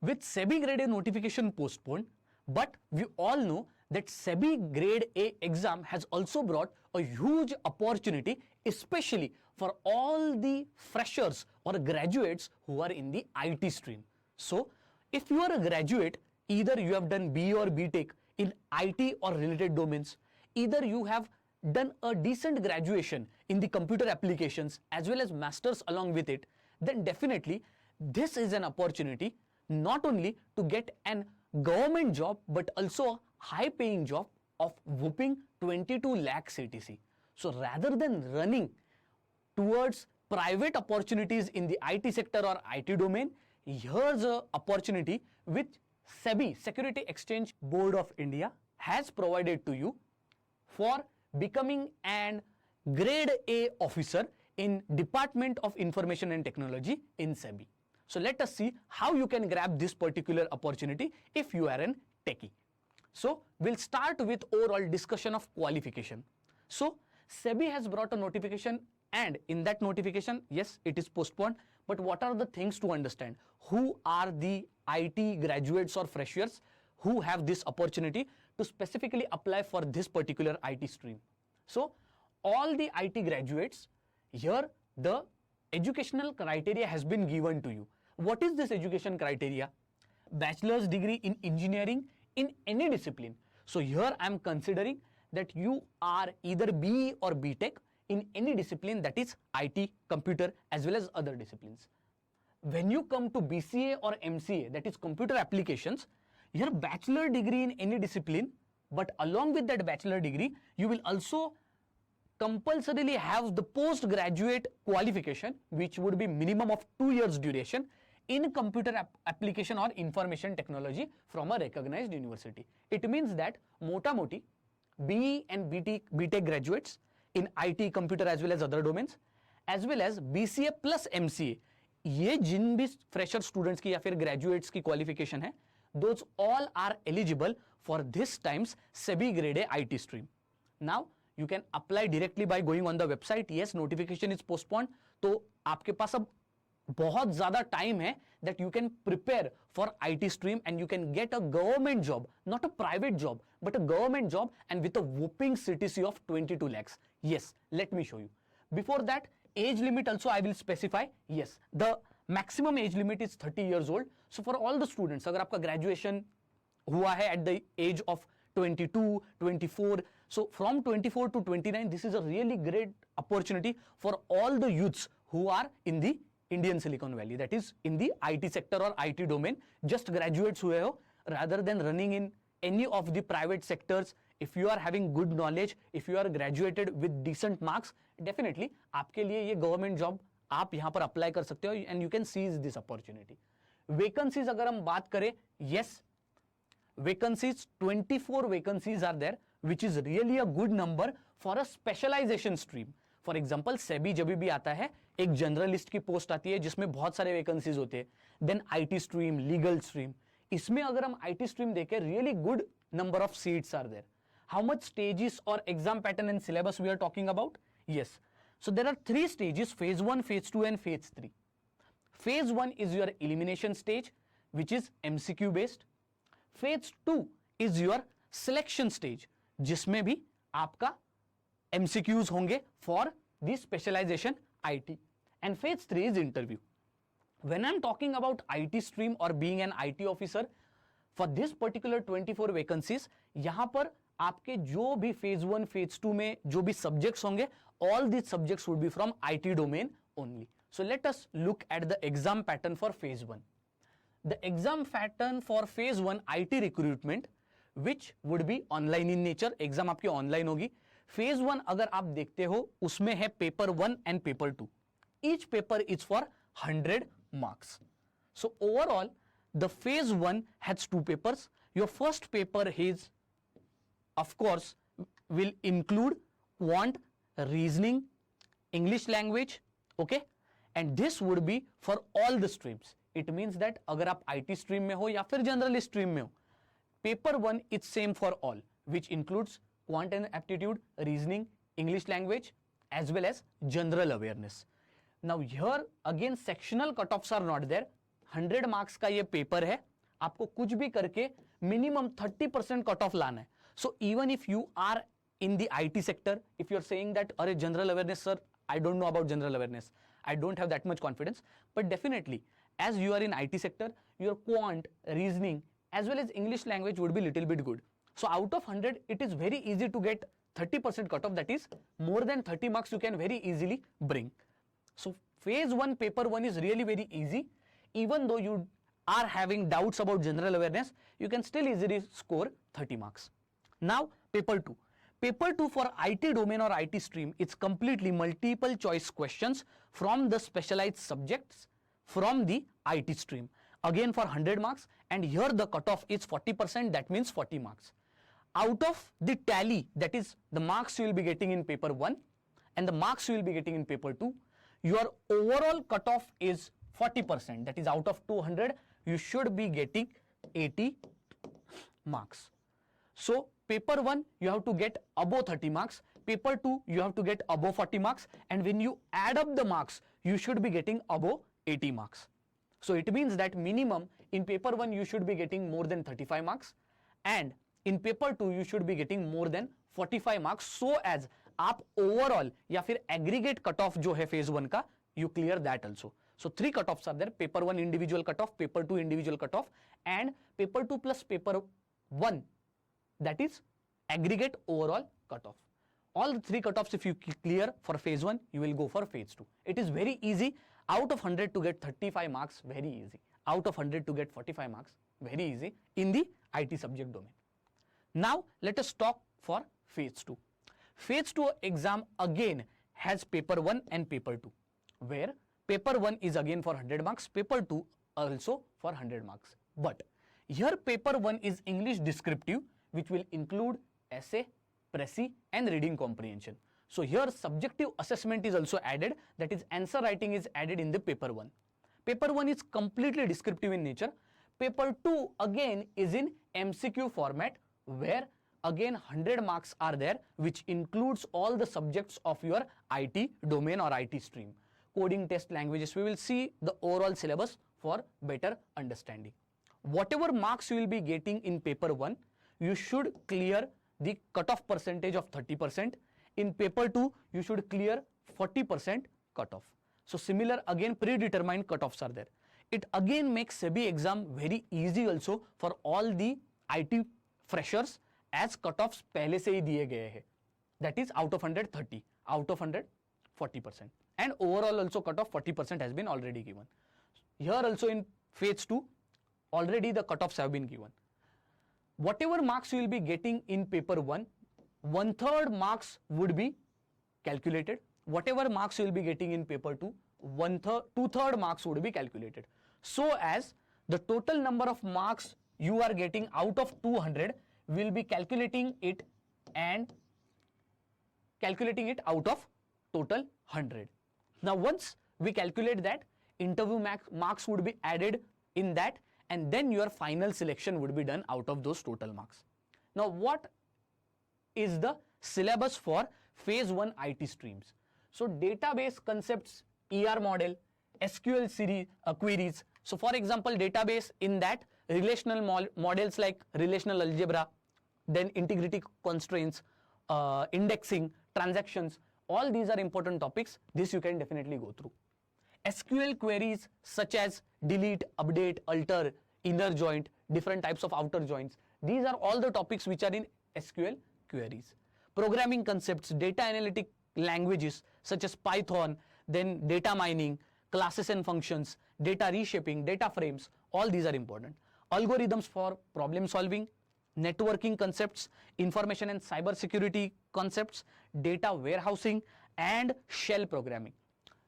With SEBI Grade A notification postponed, but we all know that SEBI Grade A exam has also brought a huge opportunity, especially for all the freshers or graduates who are in the IT stream. So, if you are a graduate, either you have done BE or BTech in IT or related domains, either you have done a decent graduation in the computer applications as well as masters along with it, then definitely this is an opportunity not only to get an government job but also a high paying job of whooping 22 lakh CTC. So rather than running towards private opportunities in the IT sector or IT domain, here's a opportunity which SEBI, Security Exchange Board of India, has provided to you for becoming an grade A officer in Department of Information and Technology in SEBI. So let us see how you can grab this particular opportunity if you are an techie. So we'll start with overall discussion of qualification. So SEBI has brought a notification, and in that notification, yes, it is postponed, but what are the things to understand? Who are the IT graduates or freshers who have this opportunity to specifically apply for this particular IT stream? So all the IT graduates, here the educational criteria has been given to you. What is this education criteria? Bachelor's degree in engineering in any discipline. So here I am considering that you are either BE or BTech in any discipline, that is IT, computer as well as other disciplines. When you come to BCA or MCA, that is computer applications, your bachelor degree in any discipline, but along with that bachelor degree, you will also compulsorily have the postgraduate qualification, which would be minimum of 2 years duration in computer application or information technology from a recognized university. It means that mota moti BE and BTech graduates in IT, computer as well as other domains, as well as BCA plus MCA, ये जिन भी fresher students की या फिर graduates की qualification है, those all are eligible for this times SEBI Grade A IT stream. Now you can apply directly by going on the website. Yes, notification is postponed, तो आपके पास अब बहुत ज्यादा टाइम है that you can prepare for IT stream and you can get a government job, not a private job, but a government job and with a whopping CTC of 22 lakhs. Yes, let me show you. Before that, age limit also I will specify. Yes, the maximum age limit is 30 years old. So for all the students, अगर आपका graduation हुआ है at the age of 22, 24, so from 24 to 29, this is a really great opportunity for all the youths who are in the Indian Silicon Valley, that is in the IT sector or IT domain, just graduates हुए हो, rather than running in any of the private sectors. If you are having good knowledge, if you are graduated with decent marks, definitely आपके लिए ये government job आप यहाँ पर apply कर सकते हो and you can seize this opportunity. Vacancies अगर हम बात करें, yes, vacancies 24 vacancies are there, which is really a good number for a specialization stream. For example SEBI जब भी आता है, एक जर्नलिस्ट की पोस्ट आती है जिसमें बहुत सारे वैकेंसीज होते हैं, then IT stream, legal stream, इसमें अगर हम आईटी स्ट्रीम देखें, really good number of seats are there. How much stages और exam pattern and syllabus we are talking about? Yes, so there are 3 stages, phase 1, phase 2 and phase 3. Phase 1 is your elimination stage, which is MCQ based. Phase 2 is your selection stage, जिसमें भी आपका MCQs होंगे for the specialization IT, and phase 3 is interview. When I'm talking about IT stream or being an IT officer, for this particular 24 vacancies, यहाँ पर आपके जो भी phase 1, phase 2 में जो भी subjects होंगे, all these subjects would be from IT domain only. So let us look at the exam pattern for phase 1. The exam pattern for phase 1 IT recruitment, which would be online in nature, exam आपकी online होगी. Phase 1 अगर आप देखते हो, उसमें है paper 1 and paper 2. Each paper is for 100 marks. So overall the phase 1 has 2 papers. Your first paper is of course will include quant, reasoning, English language, okay, and this would be for all the streams. It means that अगर आप IT stream में हो या फिर general stream में हो, paper 1 is same for all, which includes quant and aptitude, reasoning, English language as well as general awareness. Now here again sectional cutoffs are not there. 100 marks का ये paper है आपको कुछ भी करके मिनिमम 30% कट ऑफ लाना है. So even if you are in the IT sector, if you're saying that अरे general awareness sir, I don't know about general awareness, I don't have that much confidence, but definitely as you are in IT sector, your quant, reasoning as well as English language would be little bit good. So out of 100, it is very easy to get 30% cutoff, that is more than 30 marks you can very easily bring. So phase 1 paper 1 is really very easy. Even though you are having doubts about general awareness, you can still easily score 30 marks. Now paper 2. Paper 2 for IT domain or IT stream, it's completely multiple choice questions from the specialized subjects from the IT stream. Again for 100 marks, and here the cutoff is 40%, that means 40 marks. Out of the tally, that is the marks you will be getting in paper 1 and the marks you will be getting in paper 2, your overall cutoff is 40%, that is out of 200 you should be getting 80 marks. So paper 1 you have to get above 30 marks, paper 2 you have to get above 40 marks, and when you add up the marks you should be getting above 80 marks. So it means that minimum in paper 1 you should be getting more than 35 marks, and in paper 2 you should be getting more than 45 marks, so as आप overall या फिर aggregate cutoff जो है phase 1 का, you clear that also. So 3 cutoffs are there: paper 1 individual cutoff, paper 2 individual cutoff, and paper 2 plus paper 1, that is aggregate overall cutoff. All the 3 cutoffs if you clear for phase 1, you will go for phase 2. It is very easy. Out of 100 to get 35 marks, very easy. Out of 100 to get 45 marks, very easy in the IT subject domain. Now let us talk for phase 2. Phase 2 exam again has paper 1 and paper 2, where paper 1 is again for 100 marks, paper 2 also for 100 marks. But here paper 1 is English descriptive, which will include essay, précis and reading comprehension. So here subjective assessment is also added, that is answer writing is added in the paper 1. Paper 1 is completely descriptive in nature. Paper 2 again is in MCQ format, where again 100 marks are there, which includes all the subjects of your IT domain or IT stream. Coding, test, languages, we will see the overall syllabus for better understanding. Whatever marks you will be getting in paper 1, you should clear the cutoff percentage of 30%. In paper 2, you should clear 40% cutoff. So similar again predetermined cutoffs are there. It again makes SEBI exam very easy also for all the IT freshers, as cutoffs पहले से ही दिए गए हैं. That is out of 100 30, out of 100 40%, and overall also cutoff 40% has been already given. Here also in phase 2 already the cutoffs have been given. Whatever marks you will be getting in paper 1, 1/3 marks would be calculated. Whatever marks you will be getting in paper 2, 2/3 marks would be calculated. So as the total number of marks you are getting out of 200, will be calculating it and calculating it out of total 100. Now once we calculate that, interview marks would be added in that, and then your final selection would be done out of those total marks. Now what is the syllabus for phase 1 IT streams? So database concepts, ER model, SQL series queries. So for example, database, in that relational models like relational algebra, then integrity constraints, indexing, transactions, all these are important topics. This you can definitely go through. SQL queries such as delete, update, alter, inner joint, different types of outer joints. These are all the topics which are in SQL queries. Programming concepts, data analytic languages such as Python, then data mining, classes and functions, data reshaping, data frames, all these are important. Algorithms for problem solving, networking concepts, information and cyber security concepts, data warehousing and shell programming.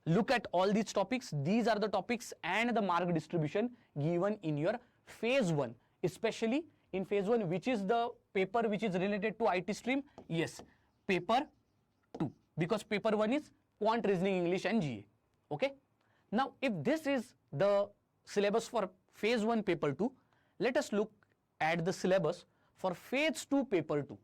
Look at all these topics. These are the topics and the mark distribution given in your phase 1, especially in phase 1, which is the paper which is related to IT stream. Yes, paper 2, because paper 1 is quant, reasoning, English and GA. Okay. Now if this is the syllabus for phase 1 paper 2, let us look at the syllabus for phase 2 paper 2.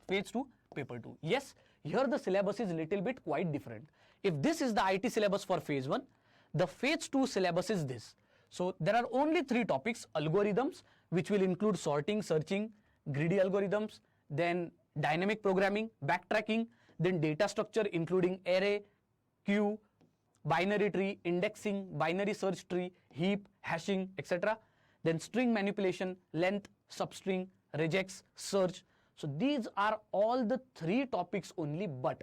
Phase 2 paper 2. Yes, here the syllabus is little bit quite different. If this is the IT syllabus for phase 1, the phase 2 syllabus is this. So there are only 3 topics: algorithms, which will include sorting, searching, greedy algorithms, then dynamic programming, backtracking, then data structure including array, queue, binary tree, indexing, binary search tree, heap, hashing, etc. Then string manipulation, length, substring, regex, search. So these are all the 3 topics only, but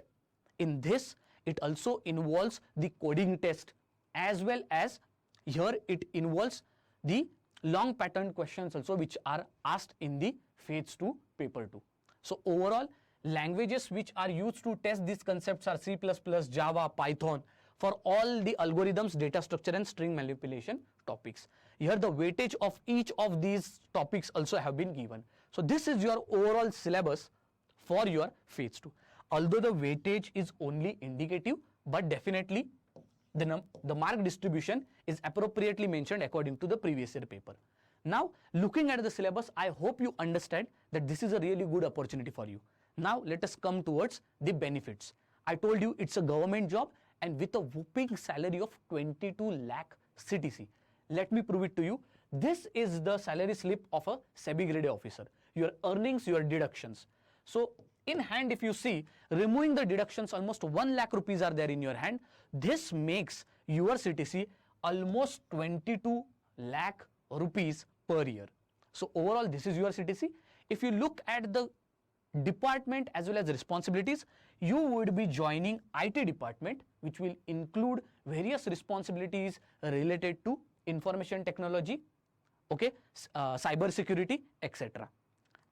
in this it also involves the coding test, as well as here it involves the long pattern questions also, which are asked in the phase 2 paper 2. So overall, languages which are used to test these concepts are C++, Java, Python for all the algorithms, data structure and string manipulation topics. Here the weightage of each of these topics also have been given. So this is your overall syllabus for your phase 2. Although the weightage is only indicative, but definitely the mark distribution is appropriately mentioned according to the previous year paper. Now, looking at the syllabus, I hope you understand that this is a really good opportunity for you. Now, let us come towards the benefits. I told you it's a government job and with a whopping salary of 22 lakh CTC. Let me prove it to you. This is the salary slip of a SEBI grade A officer. Your earnings, your deductions. So, in hand, if you see, removing the deductions, almost 1 lakh rupees are there in your hand. This makes your CTC almost 22 lakh rupees per year. So overall, this is your CTC. If you look at the department as well as responsibilities, you would be joining IT department, which will include various responsibilities related to information technology, okay, cyber security, etc.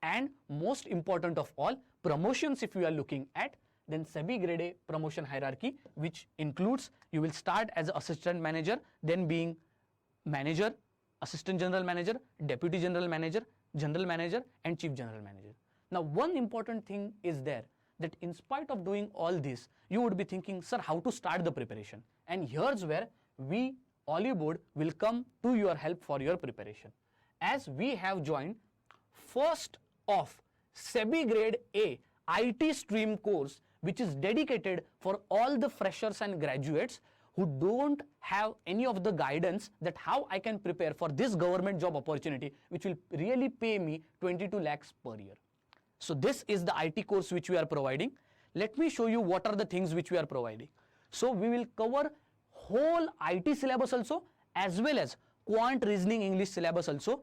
And most important of all, promotions if you are looking at, then SEBI grade A promotion hierarchy, which includes you will start as assistant manager, then being manager, assistant general manager, deputy general manager, and chief general manager. Now one important thing is there, that in spite of doing all this, you would be thinking, sir, how to start the preparation? And here's where we, Olive Board, will come to your help for your preparation. As we have joined first of SEBI grade A IT stream course, which is dedicated for all the freshers and graduates who don't have any of the guidance that how I can prepare for this government job opportunity, which will really pay me 22 lakhs per year. So this is the IT course which we are providing. Let me show you what are the things which we are providing. So we will cover whole IT syllabus also, as well as quant reasoning English syllabus also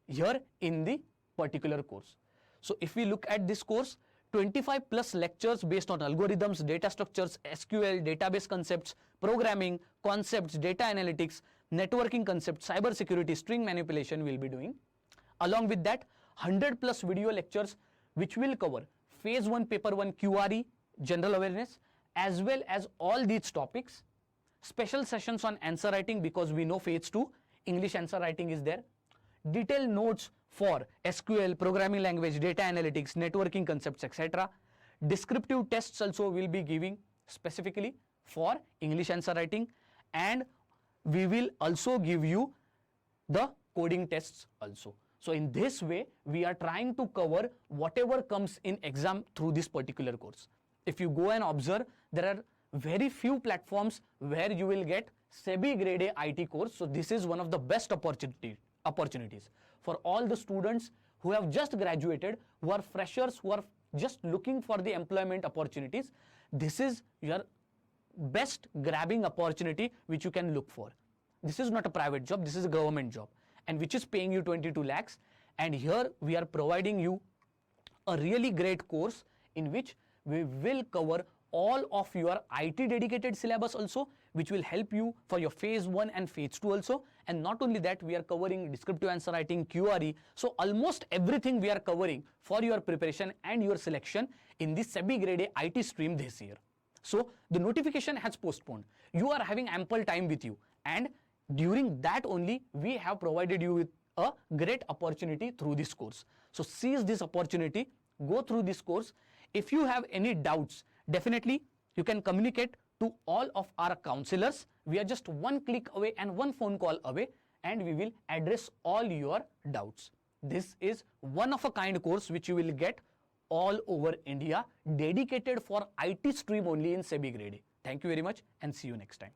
here in the particular course. So if we look at this course, 25 plus lectures based on algorithms, data structures, SQL, database concepts, programming, concepts, data analytics, networking concepts, cyber security, string manipulation will be doing. Along with that, 100 plus video lectures which will cover phase 1 paper 1 QRE, general awareness, as well as all these topics. Special sessions on answer writing, because we know phase 2 English answer writing is there. Detailed notes for SQL, programming language, data analytics, networking concepts, etc. Descriptive tests also will be giving specifically for English answer writing, and we will also give you the coding tests also. So in this way, we are trying to cover whatever comes in exam through this particular course. If you go and observe, there are very few platforms where you will get SEBI grade A IT course. So this is one of the best opportunities for all the students who have just graduated, who are freshers, who are just looking for the employment opportunities. This is your best grabbing opportunity which you can look for. This is not a private job, this is a government job, and which is paying you 22 lakhs. And here we are providing you a really great course in which we will cover all of your IT dedicated syllabus also, which will help you for your phase 1 and phase 2 also. And not only that, we are covering descriptive answer writing, QRE. So almost everything we are covering for your preparation and your selection in the SEBI grade A IT stream this year. So the notification has postponed. You are having ample time with you, and during that only we have provided you with a great opportunity through this course. So seize this opportunity, go through this course. If you have any doubts, definitely you can communicate to all of our counselors. We are just one click away and one phone call away, and we will address all your doubts. This is one of a kind course which you will get all over India, dedicated for IT stream only in SEBI grade A. Thank you very much and see you next time.